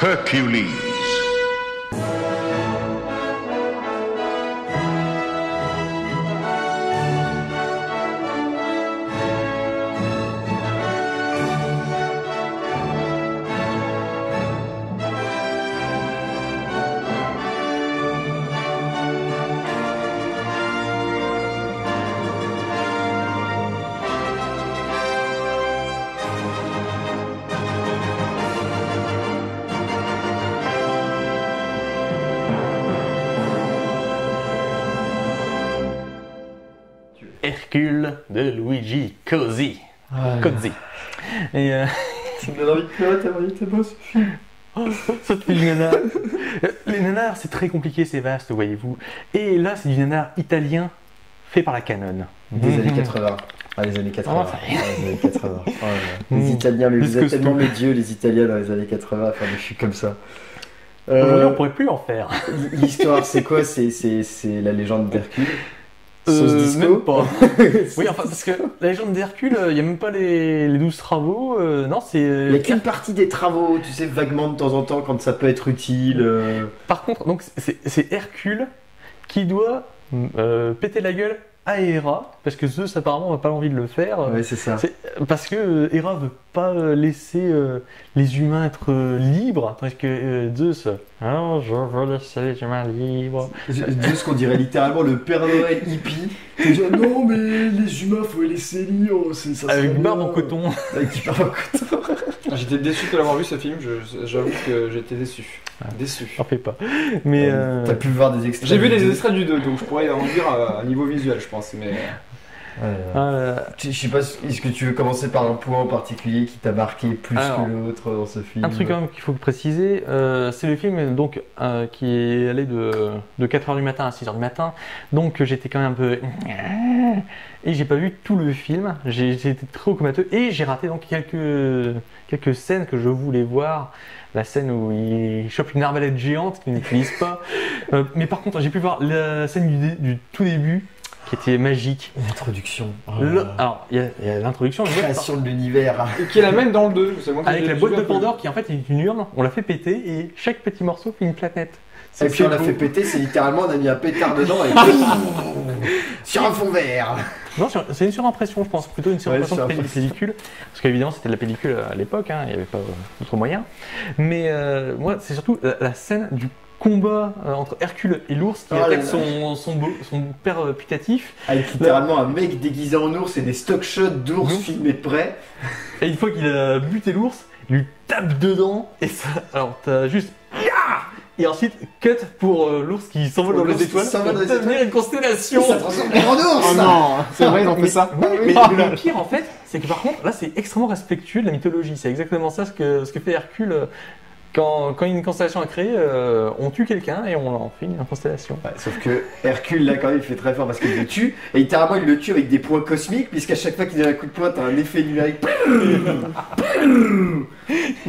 Hercules. Hercule de Luigi Cozzi. Cozzi. Et Ça me donne envie de pleurer tellement il était beau ce film. ça te fait du nanar. Les nanars, c'est très compliqué, c'est vaste, voyez-vous. Et là, c'est du nanar italien fait par la Canon. Des années 80. Ah, les années 80. Oh, ça Ah, les années 80. Oh, là là. Les Italiens, mais Plus vous êtes costaud. tellement médieux, les Italiens dans les années 80, enfin, je suis comme ça. Aujourd'hui, on pourrait plus en faire. L'histoire, c'est quoi? C'est la légende d'Hercule. Sauce disco. Même pas. Oui, enfin, parce que la légende d'Hercule, il n'y a même pas les 12 travaux. Non, c'est. Il n'y a qu'une partie des travaux, tu sais, vaguement de temps en temps, quand ça peut être utile. Par contre, donc c'est Hercule qui doit péter la gueule à Héra, parce que Zeus apparemment n'a pas envie de le faire. Ouais, c'est ça. Parce que Héra veut pas laisser les humains être libres, tandis que Zeus, oh, je veux laisser les humains libres. Juste qu'on dirait littéralement le Père Noël hippie. Qui dit non, mais les humains, faut les laisser libres. Ça serait Avec bien. barbe en coton. Avec du barbe en coton. J'étais déçu de l'avoir vu ce film, j'avoue que j'étais déçu. Déçu. J'en fais pas. Mais T'as pu voir des extraits. J'ai vu du les deux. extraits du 2, donc je pourrais en dire à niveau visuel, je pense. Mais Je sais pas, est-ce que tu veux commencer par un point en particulier qui t'a marqué plus Alors, que l'autre dans ce film? un truc quand même qu'il faut préciser, c'est le film donc, qui est allé de 4h du matin à 6h du matin, donc j'étais quand même un peu... Et j'ai pas vu tout le film, j'ai été très comateux et j'ai raté donc quelques scènes que je voulais voir. La scène où il chope une arbalète géante qu'il n'utilise pas. Mais par contre, j'ai pu voir la scène du tout début qui était magique. L'introduction. Alors, il y a l'introduction, je veux dire, Création de l'univers. et qui est la même dans le 2. C'est moi qui avec l'ai la vu boîte un de peu. Pandore qui en fait est une urne, on l'a fait péter et chaque petit morceau fait une planète. Et puis on l'a fait péter, c'est littéralement on a mis un pétard dedans et sur un fond vert. Non, c'est une surimpression, je pense, plutôt une surimpression de surimpression. pellicule. Parce qu'évidemment, c'était de la pellicule à l'époque, hein, il n'y avait pas d'autres moyens. Mais moi, c'est surtout la scène du combat entre Hercule et l'ours qui Oh là attaque là. son père putatif. Avec littéralement un mec déguisé en ours et des stock shots d'ours Ours. filmés de près. Et une fois qu'il a buté l'ours, il lui tape dedans. Et ça, alors, t'as juste. Et ensuite, cut pour l'ours qui s'envole dans L'ours les qui étoiles s'envole pour dans les devenir une constellation. Ça transforme en ours. Oh non, c'est vrai, ils ont fait ça. Mais le pire en fait, c'est que par contre, là c'est extrêmement respectueux de la mythologie. C'est exactement ça ce que fait Hercule. Quand une constellation est créée, on tue quelqu'un et on en fait une constellation. Ouais, sauf que Hercule là quand même il fait très fort parce qu'il le tue et littéralement il le tue avec des points cosmiques puisqu'à chaque fois qu'il donne un coup de poing t'as un effet numérique.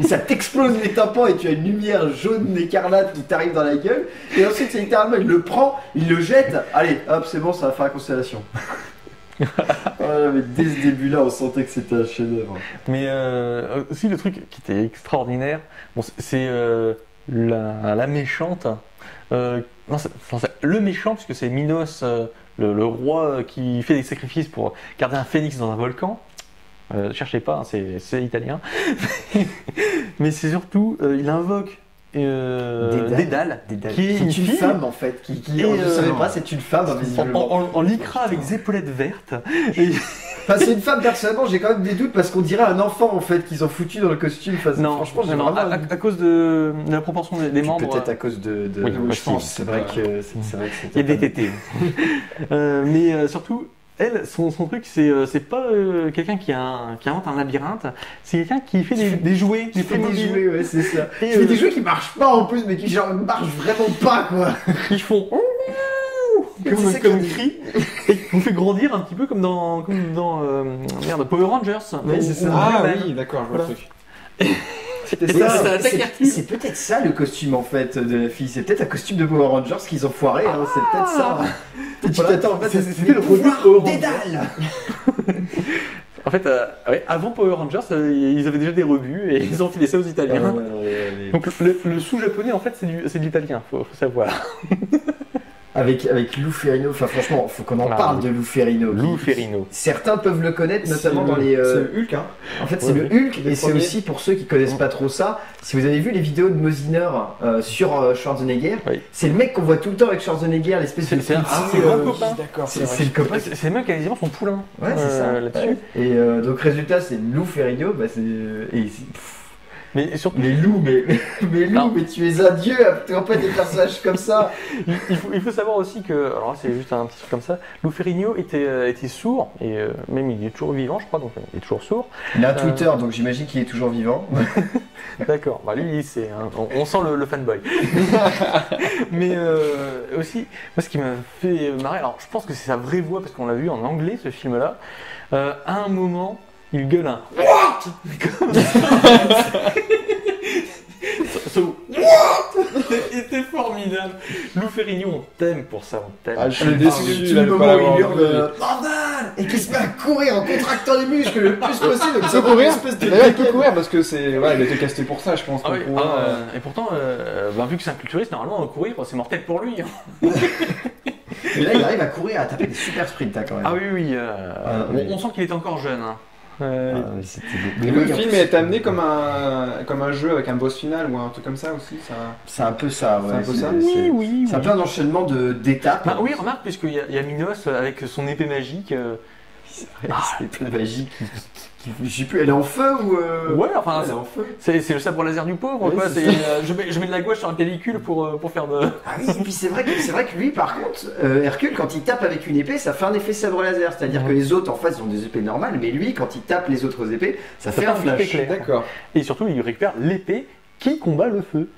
Ça t'explose les tympans et tu as une lumière jaune écarlate qui t'arrive dans la gueule et ensuite c'est littéralement il le prend, il le jette, allez hop c'est bon ça va faire la constellation. Voilà, mais dès ce début là on sentait que c'était un chef-d'œuvre. Mais aussi le truc qui était extraordinaire, bon, c'est la méchante. Non, c'est le méchant puisque c'est Minos, le roi qui fait des sacrifices pour garder un phénix dans un volcan. Cherchez pas, hein, c'est italien. Mais c'est surtout, il invoque Dédale, qui est une une fille femme en fait, qui Et, je savais euh, pas, c'est une femme visiblement. en lycra avec des épaulettes vertes. Et- Enfin, c'est une femme, personnellement, j'ai quand même des doutes parce qu'on dirait un enfant en fait qu'ils ont foutu dans le costume. Enfin, non, franchement, j'ai non, vraiment. à cause de la proportion des membres. Peut-être à cause de. Oui, je aussi, pense. C'est vrai que c'est vrai que Il y c'était. a des tétés. Mais surtout, elle, son truc, c'est pas quelqu'un qui invente un labyrinthe, c'est quelqu'un qui fait des jouets, Il fait des Playmobil. jouets, ouais, c'est ça. Et, Il fait des jouets qui marchent pas en plus, mais qui genre marchent vraiment pas quoi. Ils font C'est ça comme qui- cri et qui vous fait grandir un petit peu comme dans Power Rangers. Oui, c'est ça. Ah Ultraman. oui, d'accord, je vois Voilà. le truc. C'était Et ça. ça attaque Hercule. C'est peut-être ça le costume en fait de la fille. C'est peut-être un costume de Power Rangers qu'ils ont foiré. Hein. C'est peut-être ça. Tu Voilà. t'attends en fait. C'était le retour Power Rangers. Dédale. En fait, ouais, avant Power Rangers, ils avaient déjà des revues et ils ont filé ça aux Italiens. Donc le sous-japonais, en fait, c'est de l'italien, faut savoir. Avec Lou Ferrigno, enfin franchement, faut qu'on en parle de Lou Ferrigno. Lou Ferrigno. Certains peuvent le connaître, notamment dans les. C'est le Hulk, hein. En fait, c'est le Hulk, et c'est aussi pour ceux qui connaissent pas trop ça. Si vous avez vu les vidéos de Mosiner sur Schwarzenegger, c'est le mec qu'on voit tout le temps avec Schwarzenegger, l'espèce de. C'est un grand copain. D'accord, c'est le copain. C'est le mec qui a quasiment son poulain. Ouais, c'est ça. Là-dessus. Et donc, résultat, c'est Lou Ferrigno. Bah, Mais surtout. Mais Lou, mais tu es un dieu à tromper des personnages comme ça. Il faut savoir aussi que, alors c'est juste un petit truc comme ça, Lou Ferrigno était sourd, et même il est toujours vivant, je crois, donc il est toujours sourd. Il a un Twitter, donc j'imagine qu'il est toujours vivant. D'accord, bah lui, on sent le fanboy. Mais aussi, moi ce qui m'a fait marrer, alors je pense que c'est sa vraie voix, parce qu'on l'a vu en anglais ce film-là, à un moment, il gueule un What? C'était formidable. Lou Ferrigno, on t'aime pour ça, on t'aime. Ah, je suis déçu, le moment où il hurle Bordel et qu'il se met à courir en contractant les muscles le plus possible. Il peut courir, d'ailleurs il peut courir parce que c'est. Ouais, il a été casté pour ça, je pense. Ah oui, et pourtant, vu que c'est un culturiste, normalement courir c'est mortel pour lui. Mais là il arrive à courir, à taper des super sprints quand même. Ah oui, on sent qu'il est encore jeune. Mais le film est amené comme un jeu avec un boss final ou un truc comme ça aussi. C'est un peu ça, ouais. C'est un peu ça. Oui. C'est un peu un enchaînement d'étapes. Bah oui, remarque, puisqu'il y a Minos avec son épée magique. C'est l'épée magique. Je sais plus, elle est en feu ou. Ouais, enfin, elle est en feu. C'est le sabre laser du pauvre, ouais, quoi. Je mets de la gouache sur un pellicule pour faire de. Ah oui, et puis c'est vrai que lui, par contre, Hercule, quand il tape avec une épée, ça fait un effet sabre laser. C'est-à-dire que les autres en face ont des épées normales, mais lui, quand il tape les autres épées, ça fait un flash. D'accord. Et surtout, il récupère l'épée qui combat le feu.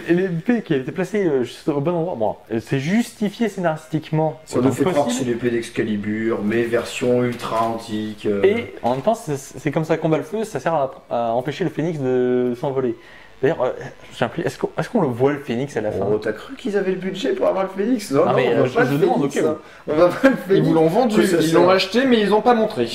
L'épée qui a été placée juste au bon endroit, bon, c'est justifié scénaristiquement. Ça nous fait croire que c'est l'épée d'Excalibur, mais version ultra antique. Et en même temps, c'est comme ça qu'on combat le feu, ça sert à empêcher le phénix de s'envoler. D'ailleurs, est-ce qu'on le voit le phénix à la fin? Oh, t'as cru qu'ils avaient le budget pour avoir le phénix? Non, mais on va pas le demande, phénix. On va pas le phénix. Ils vous l'ont vendu, ils l'ont acheté, mais ils n'ont pas montré.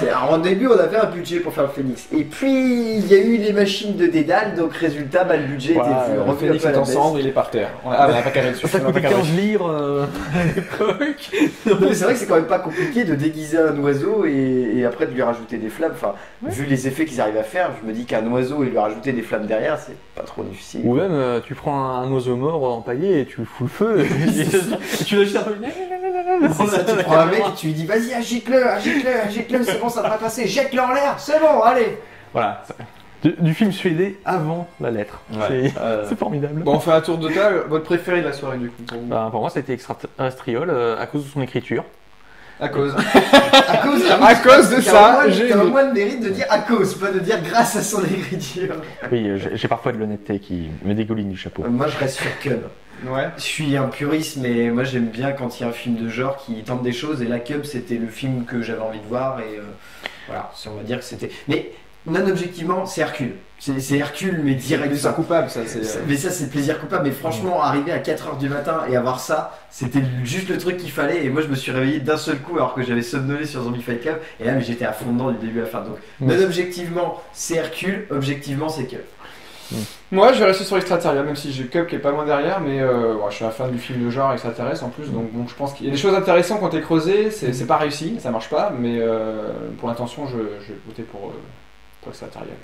Alors, en début, on avait un budget pour faire le phénix. Et puis, il y a eu les machines de dédale, donc résultat, le budget était le phénix est en cendre, il est par terre. Ah, on n'a pas carré dessus. Ça coûtait 15 livres à l'époque. C'est vrai que c'est quand même pas compliqué de déguiser un oiseau et après de lui rajouter des flammes. Enfin, vu les effets qu'ils arrivent à faire, je me dis qu'un oiseau et lui rajouter des flammes derrière, c'est pas trop difficile. Ou même, tu prends un oiseau mort empaillé et tu fous le feu. Et tu l'agis un peu. Tu prends un mec et tu lui dis vas-y, agite-le, c'est bon, ça devrait passer, jette-le en l'air, c'est bon, allez. Voilà. Du film suédé avant la lettre. Ouais. C'est formidable. Bon, on fait un tour de table. Votre préféré de la soirée du coup pour moi, c'était Extraterrestrial à cause de son écriture. À cause. à cause de ça, j'ai au moins le mérite de dire à cause, pas de dire grâce à son écriture. Oui, j'ai parfois de l'honnêteté qui me dégouline du chapeau. Moi, je reste sur Cub. Ouais. Je suis un puriste, mais moi j'aime bien quand il y a un film de genre qui tente des choses. Et la Cub, c'était le film que j'avais envie de voir. Et voilà, on va dire que c'était. Mais non, objectivement, c'est Hercule. C'est Hercule, mais direct. C'est coupable, ça. Mais ça, c'est le plaisir coupable. Mais franchement, arriver à 4h du matin et avoir ça, c'était juste le truc qu'il fallait. Et moi, je me suis réveillé d'un seul coup alors que j'avais somnolé sur Zombie Fight Club. Et là, mais j'étais à fond dedans du début à la fin. Donc, non, objectivement, c'est Hercule. Objectivement, c'est Cub. Moi, je vais rester sur Extraterritorial, même si j'ai Cub qui est pas loin derrière. Mais je suis un fan du film de genre extraterrestre en plus. Donc, bon, je pense qu'il y a des choses intéressantes qui ont été creusées. C'est pas réussi, ça marche pas. Mais pour l'intention, je vais voter pour Extraterritorial.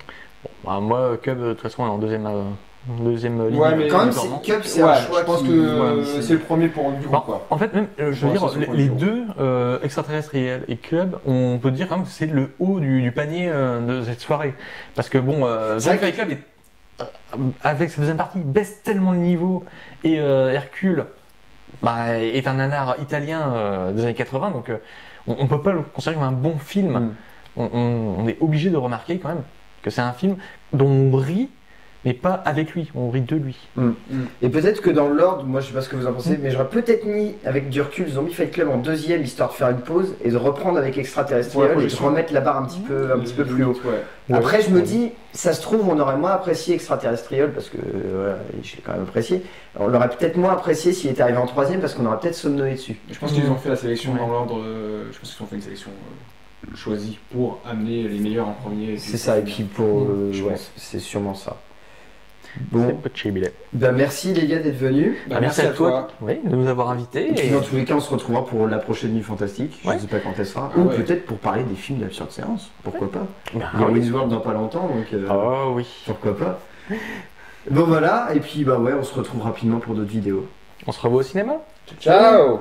Bon, moi, Cub, de toute façon, est en deuxième ligne. Ouais, mais quand même, Cub, c'est un choix. Je pense que c'est le premier pour du coup. Quoi. En fait, même, je veux dire, les deux, Extraterrestrial et Cub, on peut dire quand même que c'est le haut du panier de cette soirée. Parce que bon, Zombie Fight Club, avec sa deuxième partie, baisse tellement le niveau. Et Hercule est un nanar italien des années 80, donc on peut pas le considérer comme un bon film. On est obligé de remarquer quand même que c'est un film dont on rit, mais pas avec lui, on rit de lui. Et peut-être que dans l'ordre, moi je sais pas ce que vous en pensez, mais j'aurais peut-être mis avec du recul Zombie Fight Club en deuxième, histoire de faire une pause et de reprendre avec Extraterrestrial et de remettre la barre un petit peu plus haut. Après je me dis, ça se trouve on aurait moins apprécié Extraterrestrial parce que je l'ai quand même apprécié. On l'aurait peut-être moins apprécié s'il était arrivé en troisième parce qu'on aurait peut-être somnolé dessus. Je pense qu'ils ont fait la sélection dans l'ordre, je pense qu'ils ont fait une sélection choisi pour amener les meilleurs en premier. C'est ça, et puis pour. Je ouais, pense. c'est sûrement ça. C'est Bon, possible. bah merci les gars d'être venus. Bah, merci à toi. Oui, de nous avoir invités. Et puis dans tous les cas, on se retrouvera pour la prochaine nuit fantastique. Je Ouais. ne sais pas quand elle sera. Ah Ou ouais. peut-être pour parler des films d'Absurde Séance. Pourquoi pas. Ah Il y a oui. Winsworld dans pas longtemps, donc Oh oui. pourquoi pas. Bon voilà, et puis bah ouais, on se retrouve rapidement pour d'autres vidéos. On se revoit au cinéma? Ciao.